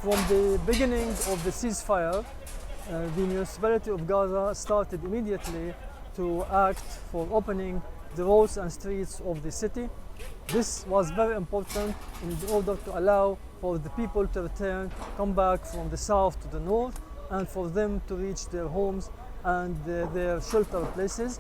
From the beginning of the ceasefire, the municipality of Gaza started immediately to act for opening the roads and streets of the city. This was very important in order to allow for the people to return, come back from the south to the north, and for them to reach their homes and their shelter places.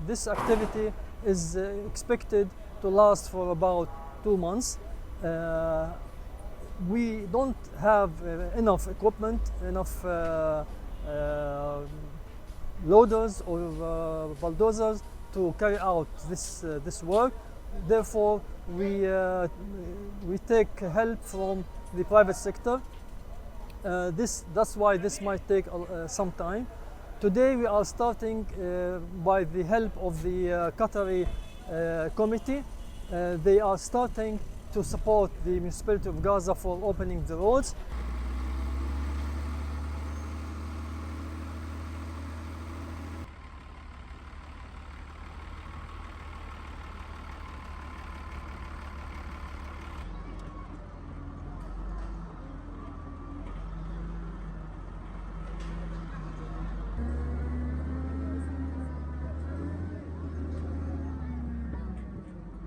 This activity is expected to last for about 2 months. We don't have enough equipment, enough loaders or bulldozers to carry out this work. Therefore, we take help from the private sector. That's why this might take some time. Today we are starting by the help of the Qatari committee. They are starting to support the municipality of Gaza for opening the roads.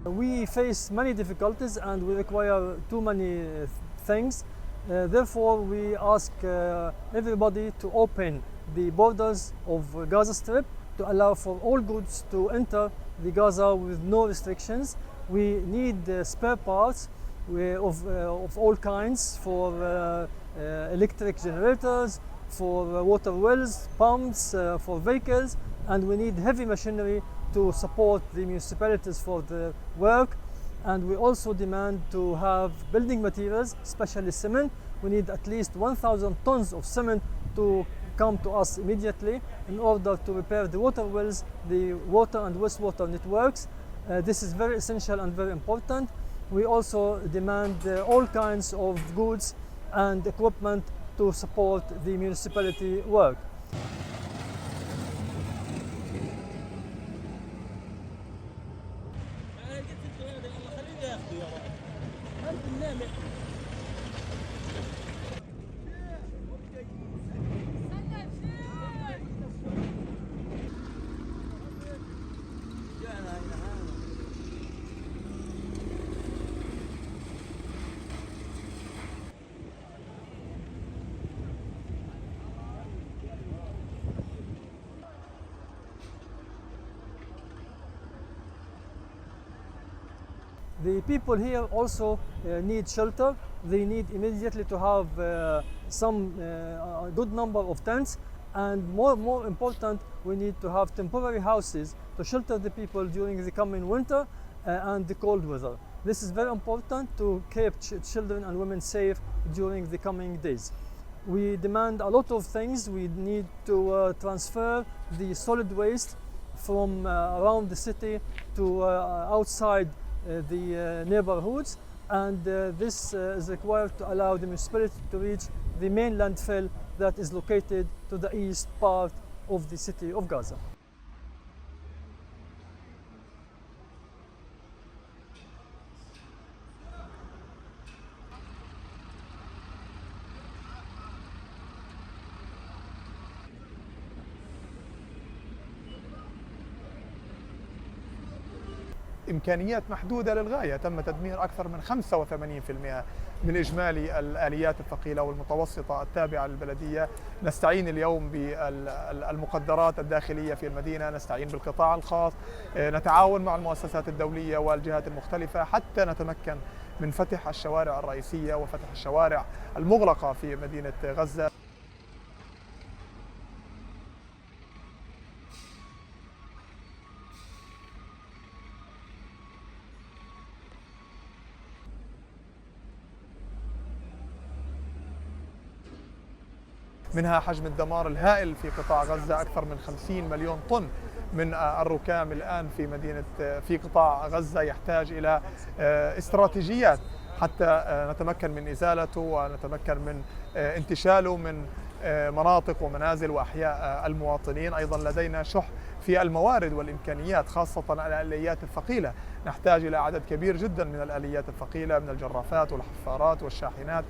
We face many difficulties and we require too many things. Therefore, we ask everybody to open the borders of Gaza Strip to allow for all goods to enter the Gaza with no restrictions. We need spare parts of all kinds for electric generators, for water wells, pumps, for vehicles, and we need heavy machinery to support the municipalities for the work. And we also demand to have building materials, especially cement. We need at least 1,000 tons of cement to come to us immediately in order to repair the water wells, the water and wastewater networks. This is very essential and very important. We also demand all kinds of goods and equipment to support the municipality work. The people here also need shelter. They need immediately to have some good number of tents, and more important, we need to have temporary houses to shelter the people during the coming winter and the cold weather. This is very important to keep children and women safe during the coming days. We demand a lot of things. We need to transfer the solid waste from around the city to outside the neighborhoods, and this is required to allow the municipality to reach the main landfill that is located to the east part of the city of Gaza. إمكانيات محدودة للغاية. تم تدمير أكثر من 85% من إجمالي الآليات الثقيلة والمتوسطة التابعة للبلدية. نستعين اليوم بالمقدرات الداخلية في المدينة، نستعين بالقطاع الخاص، نتعاون مع المؤسسات الدولية والجهات المختلفة حتى نتمكن من فتح الشوارع الرئيسية وفتح الشوارع المغلقة في مدينة غزة. منها حجم الدمار الهائل في قطاع غزة، أكثر من 50 مليون طن من الركام الآن في قطاع غزة، يحتاج إلى استراتيجيات حتى نتمكن من إزالته ونتمكن من انتشاله من مناطق ومنازل وأحياء المواطنين. أيضا لدينا شح في الموارد والإمكانيات، خاصة الآليات الثقيلة، نحتاج إلى عدد كبير جدا من الآليات الثقيلة، من الجرافات والحفارات والشاحنات.